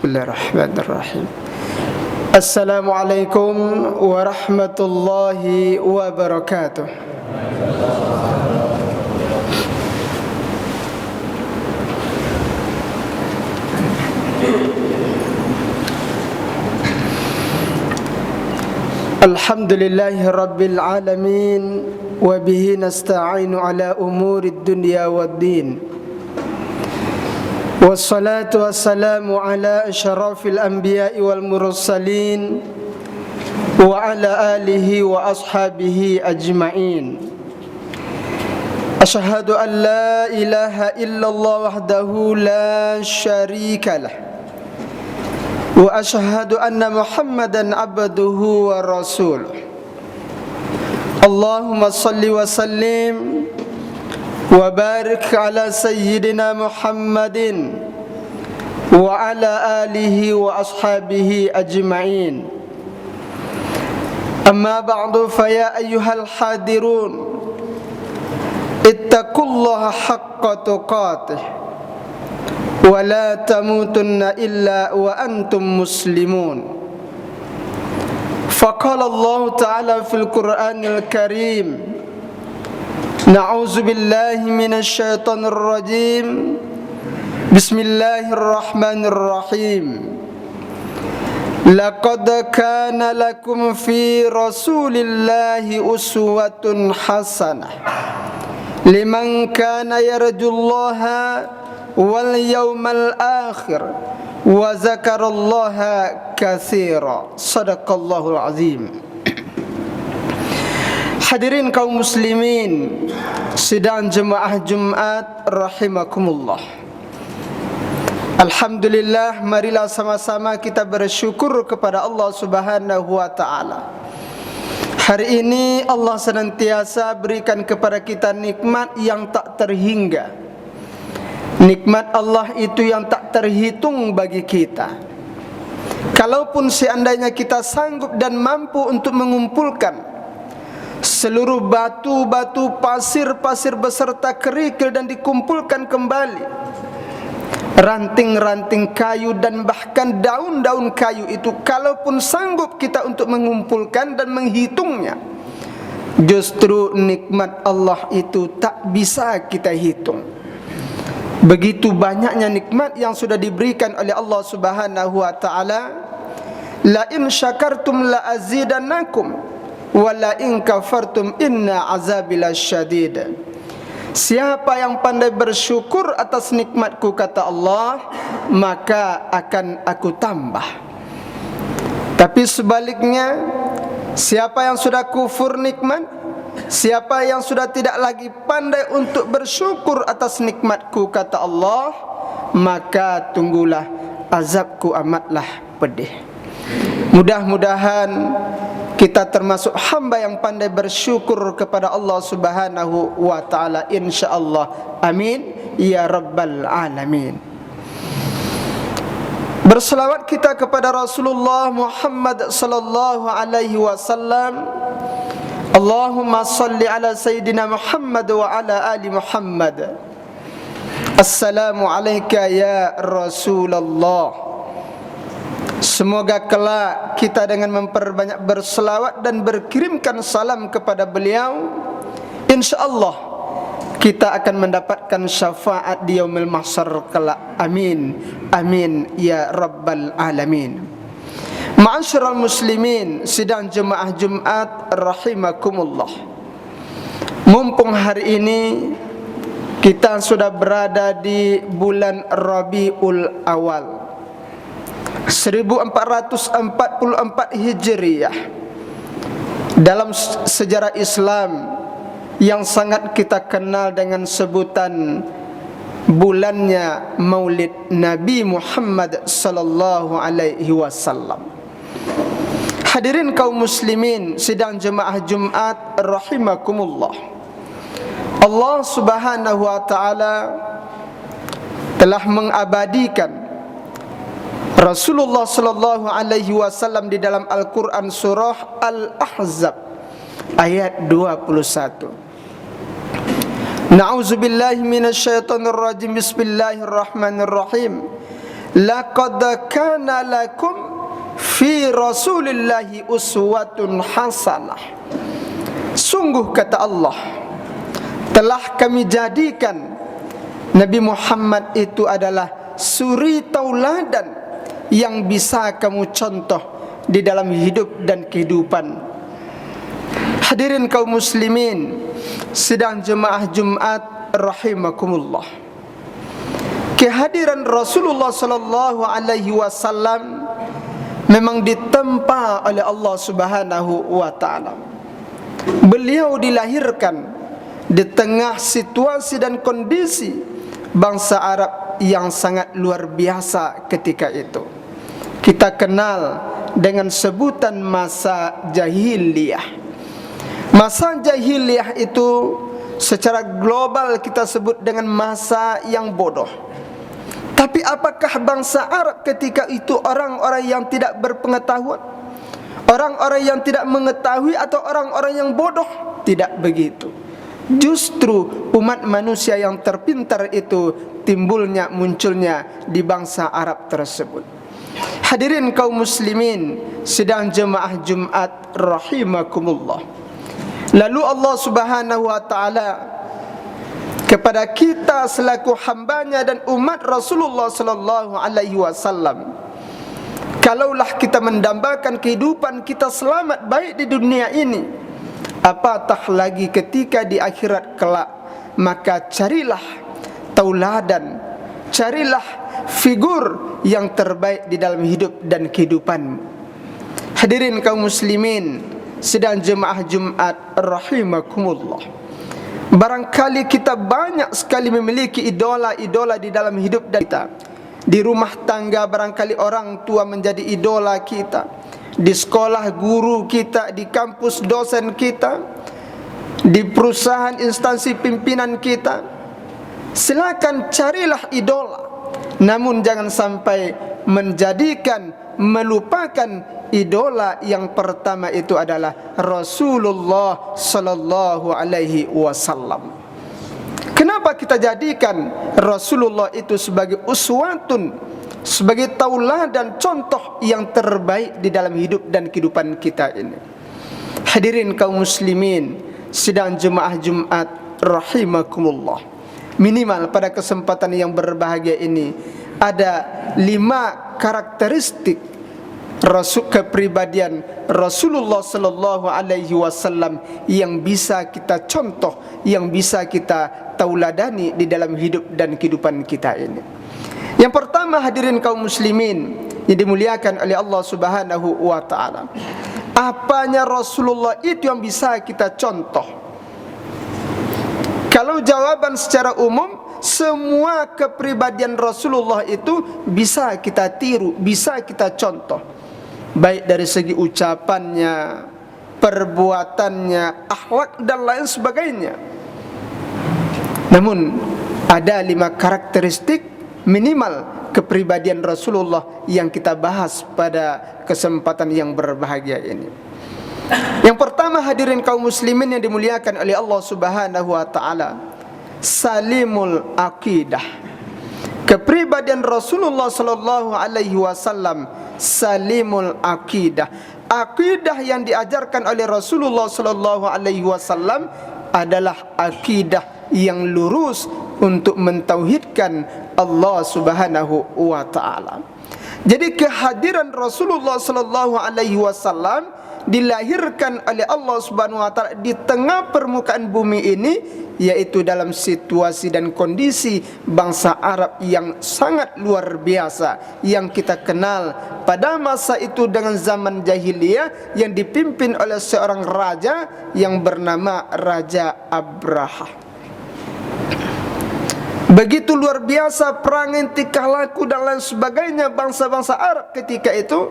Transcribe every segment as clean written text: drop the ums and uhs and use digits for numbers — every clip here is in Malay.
Bismillahirrahmanirrahim. Assalamualaikum warahmatullahi wabarakatuh. Alhamdulillahi rabbil alamin, wa bihi nasta'inu ala umurid dunya waddin. Wassalatu wassalamu ala asyrafil anbiya'i wal mursalin wa ala alihi wa ashabihi ajma'in. Asyhadu an la ilaha illallah wahdahu la syarika lah, wa asyhadu anna Muhammadan abduhu wa rasuluh. Allahumma salli wa sallim wa barik ala sayyidina Muhammadin wa ala alihi wa ashabihi ajma'in. Amma ba'du, fa ya ayyuhal hadirun, ittaqullaha haqqa tuqatih wa la tamutunna illa wa antum muslimun. Faqala Allah ta'ala fil Qur'anil Karim: Na'udzu billahi minasy syaithanir rajim. Bismillahirrahmanirrahim. Laqad kana lakum fi Rasulillahi uswatun hasanah liman kana yarjullaha wal yawmal akhir wa zakarallaha katsira. Shadaqallahul azim. Hadirin kaum muslimin sidang jemaah Jumat rahimakumullah. Alhamdulillah, marilah sama-sama kita bersyukur kepada Allah Subhanahu wa taala. Hari ini Allah senantiasa berikan kepada kita nikmat yang tak terhingga. Nikmat Allah itu yang tak terhitung bagi kita. Kalaupun seandainya kita sanggup dan mampu untuk mengumpulkan seluruh batu-batu, pasir-pasir beserta kerikil dan dikumpulkan kembali, ranting-ranting kayu dan bahkan daun-daun kayu itu, kalaupun sanggup kita untuk mengumpulkan dan menghitungnya, justru nikmat Allah itu tak bisa kita hitung. Begitu banyaknya nikmat yang sudah diberikan oleh Allah Subhanahu wa taala. La in syakartum la azidannakum wa la in kafartum inna azabi lasyadid. Siapa yang pandai bersyukur atas nikmatku, kata Allah, maka akan aku tambah. Tapi sebaliknya, siapa yang sudah kufur nikmat, siapa yang sudah tidak lagi pandai untuk bersyukur atas nikmatku, kata Allah, maka tunggulah azabku amatlah pedih. Mudah-mudahan kita termasuk hamba yang pandai bersyukur kepada Allah Subhanahu wa taala, insyaallah. Amin ya rabbal alamin. Berselawat kita kepada Rasulullah Muhammad sallallahu alaihi wasallam. Allahumma salli ala sayyidina Muhammad wa ala ali Muhammad. Assalamu alayka ya Rasulullah. Semoga kelak kita dengan memperbanyak berselawat dan berkirimkan salam kepada beliau, insyaallah kita akan mendapatkan syafaat di yaumil mahsyar kelak. Amin amin ya rabbal alamin. Ma'asyiral muslimin sidang jemaah Jumat rahimakumullah. Mumpung hari ini kita sudah berada di bulan Rabiul Awal 1444 Hijriah, dalam sejarah Islam yang sangat kita kenal dengan sebutan bulannya Maulid Nabi Muhammad sallallahu alaihi wasallam. Hadirin kaum muslimin sidang jemaah Jumat rahimakumullah. Allah Subhanahu wa taala telah mengabadikan Rasulullah sallallahu alaihi wasallam di dalam Al-Qur'an surah Al-Ahzab ayat 21. Na'udzubillahi minasyaitonir rajim. Bismillahirrahmanirrahim. laqad kana lakum fi rasulillahi uswatun hasanah. Sungguh kata Allah, telah kami jadikan Nabi Muhammad itu adalah suri tauladan yang bisa kamu contoh di dalam hidup dan kehidupan. Hadirin kaum muslimin sidang jemaah Jumat rahimakumullah, kehadiran Rasulullah sallallahu alaihi wasallam memang ditempa oleh Allah Subhanahu wa taala. Beliau dilahirkan di tengah situasi dan kondisi bangsa Arab yang sangat luar biasa ketika itu. Kita kenal dengan sebutan masa jahiliyah. Masa jahiliyah itu secara global kita sebut dengan masa yang bodoh. Tapi apakah bangsa Arab ketika itu orang-orang yang tidak berpengetahuan? Orang-orang yang tidak mengetahui atau orang-orang yang bodoh? Tidak begitu. Justru umat manusia yang terpintar itu munculnya di bangsa Arab tersebut. Hadirin kaum muslimin sidang jemaah Jumat rahimakumullah. Lalu Allah Subhanahu wa taala kepada kita selaku hambanya dan umat Rasulullah sallallahu alaihi wasallam, kalaulah kita mendambakan kehidupan kita selamat baik di dunia ini, apatah lagi ketika di akhirat kelak. Maka carilah tauladan, carilah figur yang terbaik di dalam hidup dan kehidupanmu. Hadirin kaum muslimin sidang jemaah Jumat rahimakumullah, barangkali kita banyak sekali memiliki idola-idola di dalam hidup kita. Di rumah tangga barangkali orang tua menjadi idola kita, di sekolah guru kita, di kampus dosen kita, di perusahaan instansi pimpinan kita. Silakan carilah idola, namun jangan sampai melupakan idola yang pertama itu adalah Rasulullah sallallahu alaihi wasallam. Kenapa kita jadikan Rasulullah itu sebagai uswatun, sebagai tauladan contoh yang terbaik di dalam hidup dan kehidupan kita ini? Hadirin kaum muslimin sidang jemaah Jumat rahimakumullah, minimal pada kesempatan yang berbahagia ini ada 5 karakteristik kepribadian Rasulullah sallallahu alaihi wasallam yang bisa kita contoh, yang bisa kita tauladani di dalam hidup dan kehidupan kita ini. Yang pertama, hadirin kaum muslimin yang dimuliakan oleh Allah Subhanahu wa taala, apanya Rasulullah itu yang bisa kita contoh? Kalau jawaban secara umum, semua kepribadian Rasulullah itu bisa kita tiru, bisa kita contoh, baik dari segi ucapannya, perbuatannya, akhlak dan lain sebagainya. Namun ada 5 karakteristik minimal kepribadian Rasulullah yang kita bahas pada kesempatan yang berbahagia ini. Yang pertama, hadirin kaum muslimin yang dimuliakan oleh Allah Subhanahu wa taala, salimul aqidah. Kepribadian Rasulullah sallallahu alaihi wasallam salimul aqidah. Aqidah yang diajarkan oleh Rasulullah sallallahu alaihi wasallam adalah aqidah yang lurus untuk mentauhidkan Allah Subhanahu wa taala. Jadi kehadiran Rasulullah sallallahu alaihi wasallam dilahirkan oleh Allah Subhanahu wa taala di tengah permukaan bumi ini, yaitu dalam situasi dan kondisi bangsa Arab yang sangat luar biasa yang kita kenal pada masa itu dengan zaman jahiliyah yang dipimpin oleh seorang raja yang bernama Raja Abraha. Begitu luar biasa perangai, tingkah laku dan lain sebagainya bangsa-bangsa Arab ketika itu,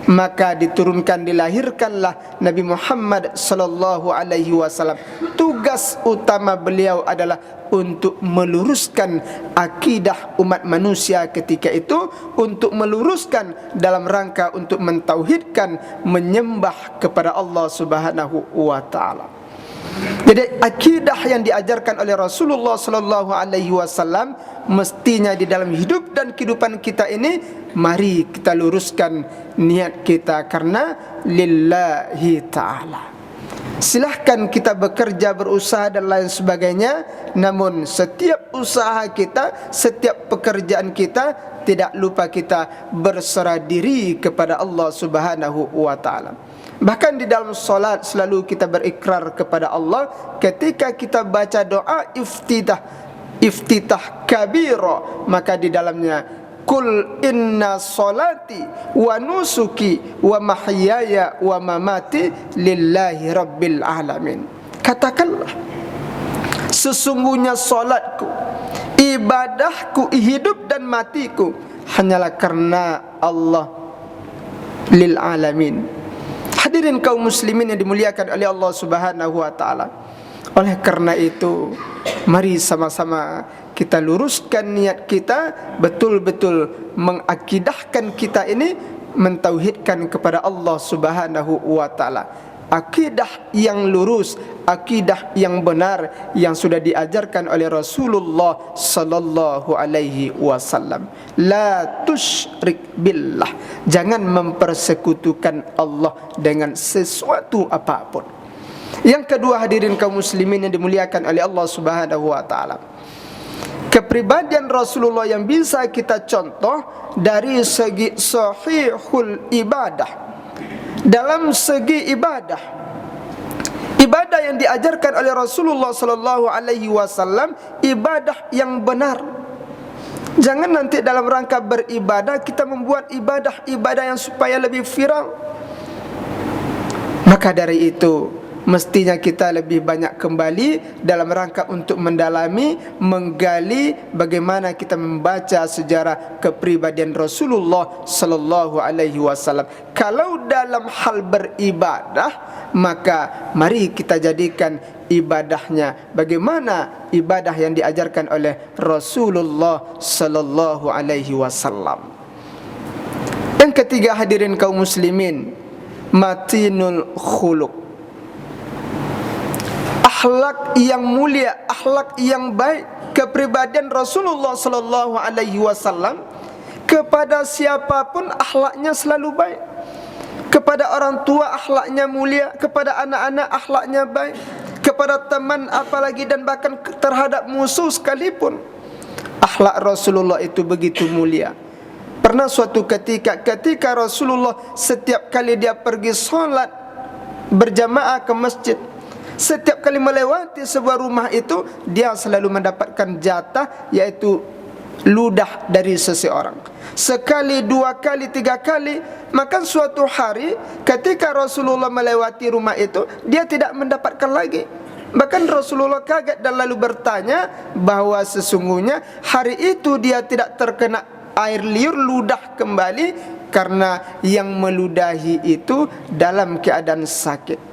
maka dilahirkanlah Nabi Muhammad sallallahu alaihi wasallam. Tugas utama beliau adalah untuk meluruskan akidah umat manusia ketika itu, untuk meluruskan dalam rangka untuk mentauhidkan, menyembah kepada Allah Subhanahu wa taala. Jadi akidah yang diajarkan oleh Rasulullah sallallahu alaihi wasallam mestinya di dalam hidup dan kehidupan kita ini, mari kita luruskan niat kita karena lillahi ta'ala. Silahkan kita bekerja, berusaha dan lain sebagainya, namun setiap usaha kita, setiap pekerjaan kita, tidak lupa kita berserah diri kepada Allah Subhanahu wa ta'ala. Bahkan di dalam solat selalu kita berikrar kepada Allah ketika kita baca doa iftitah kabira, maka di dalamnya kul inna solati wa nusuki wa mahyaya wa mamati lillahi rabbil alamin. Katakanlah, sesungguhnya solatku, ibadahku, hidup dan matiku hanyalah karena Allah lil alamin. Hadirin kaum muslimin yang dimuliakan oleh Allah Subhanahu wa ta'ala. Oleh karena itu, mari sama-sama kita luruskan niat kita, betul-betul mengakidahkan kita ini, mentauhidkan kepada Allah Subhanahu wa ta'ala. Akidah yang lurus, akidah yang benar yang sudah diajarkan oleh Rasulullah sallallahu alaihi wasallam. La tusyrik billah. Jangan mempersekutukan Allah dengan sesuatu apapun. Yang kedua, hadirin kaum muslimin yang dimuliakan oleh Allah Subhanahu wa taala. Kepribadian Rasulullah yang bisa kita contoh dari segi sahihul ibadah. Dalam segi ibadah yang diajarkan oleh Rasulullah sallallahu alaihi wasallam, ibadah yang benar. Jangan nanti dalam rangka beribadah kita membuat ibadah yang supaya lebih viral. Maka dari itu mestinya kita lebih banyak kembali dalam rangka untuk mendalami, menggali bagaimana kita membaca sejarah kepribadian Rasulullah sallallahu alaihi wasallam. Kalau dalam hal beribadah, maka mari kita jadikan ibadahnya bagaimana ibadah yang diajarkan oleh Rasulullah sallallahu alaihi wasallam. Yang ketiga, hadirin kaum muslimin, matinul khuluq. Akhlak yang mulia, akhlak yang baik, kepribadian Rasulullah sallallahu alaihi wasallam kepada siapapun akhlaknya selalu baik. Kepada orang tua akhlaknya mulia, kepada anak-anak akhlaknya baik, kepada teman apalagi dan bahkan terhadap musuh sekalipun. Akhlak Rasulullah itu begitu mulia. Pernah suatu ketika Rasulullah setiap kali dia pergi solat berjamaah ke masjid, setiap kali melewati sebuah rumah itu, dia selalu mendapatkan jatah, yaitu ludah dari seseorang. Sekali, dua kali, tiga kali. Maka suatu hari ketika Rasulullah melewati rumah itu, dia tidak mendapatkan lagi. Bahkan Rasulullah kaget dan lalu bertanya bahwa sesungguhnya hari itu dia tidak terkena air liur, ludah kembali, karena yang meludahi itu dalam keadaan sakit.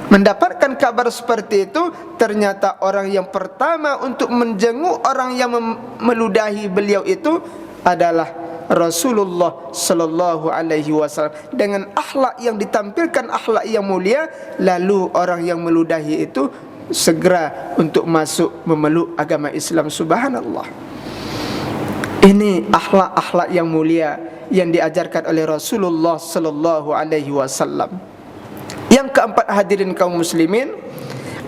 Mendapatkan kabar seperti itu, ternyata orang yang pertama untuk menjenguk orang yang meludahi beliau itu adalah Rasulullah sallallahu alaihi wasallam. Dengan akhlak yang ditampilkan, akhlak yang mulia, lalu orang yang meludahi itu segera untuk masuk memeluk agama Islam. Subhanallah. Ini akhlak-akhlak yang mulia yang diajarkan oleh Rasulullah sallallahu alaihi wasallam. Yang keempat, hadirin kaum muslimin,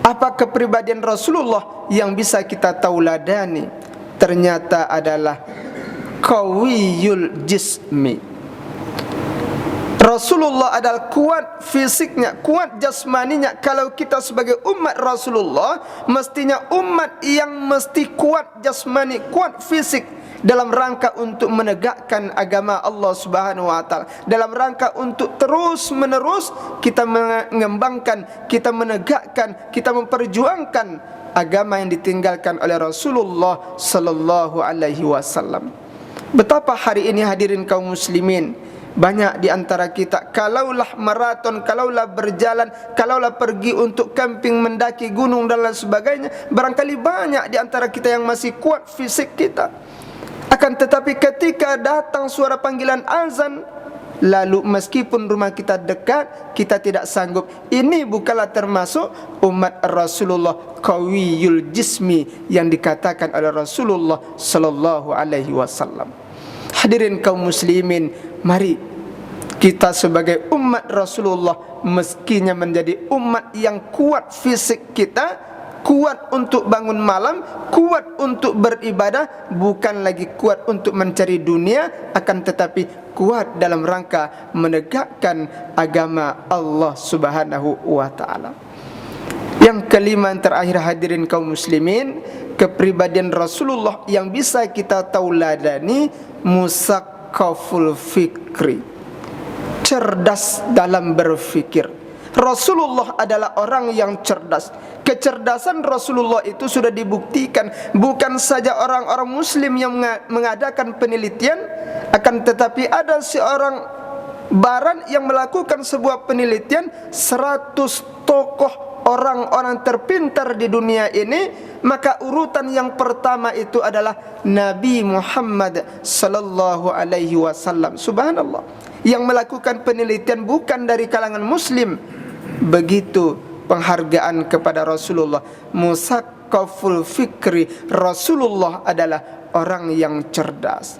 apa kepribadian Rasulullah yang bisa kita tauladani? Ternyata adalah qawiyul jismi. Rasulullah adalah kuat fisiknya, kuat jasmaninya. Kalau kita sebagai umat Rasulullah, mestinya umat yang mesti kuat jasmani, kuat fisik, dalam rangka untuk menegakkan agama Allah Subhanahu wa taala, dalam rangka untuk terus menerus kita mengembangkan, kita menegakkan, kita memperjuangkan agama yang ditinggalkan oleh Rasulullah sallallahu alaihi wasallam. Betapa hari ini, hadirin kaum muslimin, banyak di antara kita, kalaulah maraton, kalaulah berjalan, kalaulah pergi untuk camping, mendaki gunung dan lain sebagainya, barangkali banyak di antara kita yang masih kuat fisik kita. Akan tetapi ketika datang suara panggilan azan, lalu meskipun rumah kita dekat, kita tidak sanggup. Ini bukanlah termasuk umat Rasulullah qawiyul jismi yang dikatakan oleh Rasulullah sallallahu alaihi wasallam. Hadirin kaum muslimin, mari kita sebagai umat Rasulullah mestinya menjadi umat yang kuat fisik kita, kuat untuk bangun malam, kuat untuk beribadah, bukan lagi kuat untuk mencari dunia, akan tetapi kuat dalam rangka menegakkan agama Allah Subhanahu wa taala. Yang kelima, yang terakhir, hadirin kaum muslimin, kepribadian Rasulullah yang bisa kita tauladani, musaqqaful fikri, cerdas dalam berfikir. Rasulullah adalah orang yang cerdas. Kecerdasan Rasulullah itu sudah dibuktikan. Bukan saja orang-orang muslim yang mengadakan penelitian, akan tetapi ada seorang baran yang melakukan sebuah penelitian. 100 tokoh orang-orang terpintar di dunia ini, maka urutan yang pertama itu adalah Nabi Muhammad sallallahu alaihi wasallam. Subhanallah, yang melakukan penelitian bukan dari kalangan muslim. Begitu penghargaan kepada Rasulullah. Musaqqaful fikri, Rasulullah adalah orang yang cerdas.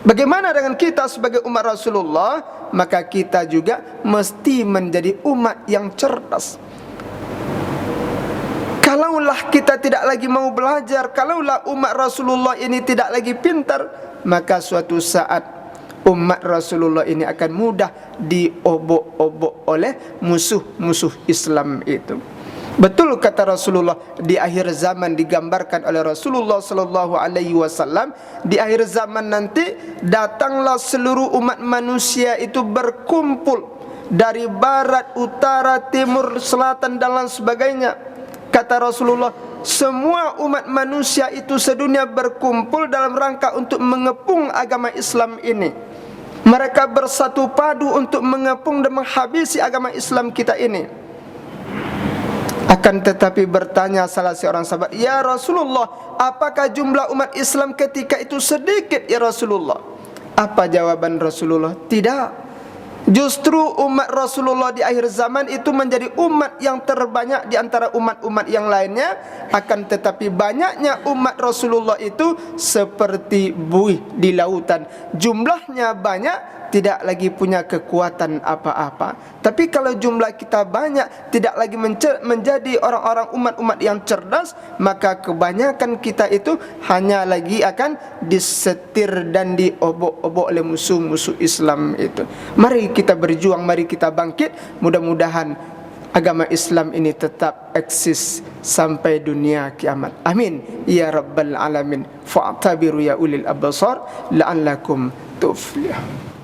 Bagaimana dengan kita sebagai umat Rasulullah? Maka kita juga mesti menjadi umat yang cerdas. Kalaulah kita tidak lagi mau belajar, kalaulah umat Rasulullah ini tidak lagi pintar, maka suatu saat umat Rasulullah ini akan mudah diobok-obok oleh musuh-musuh Islam itu. Betul kata Rasulullah, di akhir zaman digambarkan oleh Rasulullah sallallahu alaihi wasallam, di akhir zaman nanti datanglah seluruh umat manusia itu berkumpul dari barat, utara, timur, selatan dan lain sebagainya. Kata Rasulullah, semua umat manusia itu sedunia berkumpul dalam rangka untuk mengepung agama Islam ini. Mereka bersatu padu untuk mengepung dan menghabisi agama Islam kita ini. Akan tetapi bertanya salah seorang sahabat, "Ya Rasulullah, apakah jumlah umat Islam ketika itu sedikit ya Rasulullah?" Apa jawaban Rasulullah? Tidak. Justru umat Rasulullah di akhir zaman itu menjadi umat yang terbanyak di antara umat-umat yang lainnya. Akan tetapi banyaknya umat Rasulullah itu seperti buih di lautan. Jumlahnya banyak, tidak lagi punya kekuatan apa-apa. Tapi kalau jumlah kita banyak, tidak lagi menjadi orang-orang umat-umat yang cerdas, maka kebanyakan kita itu hanya lagi akan disetir dan diobok-obok oleh musuh-musuh Islam itu. Mari kita berjuang, mari kita bangkit. Mudah-mudahan agama Islam ini tetap eksis sampai dunia kiamat. Amin ya rabbal alamin. Fa'tabiru ya ulil absar la'allakum tuflihun.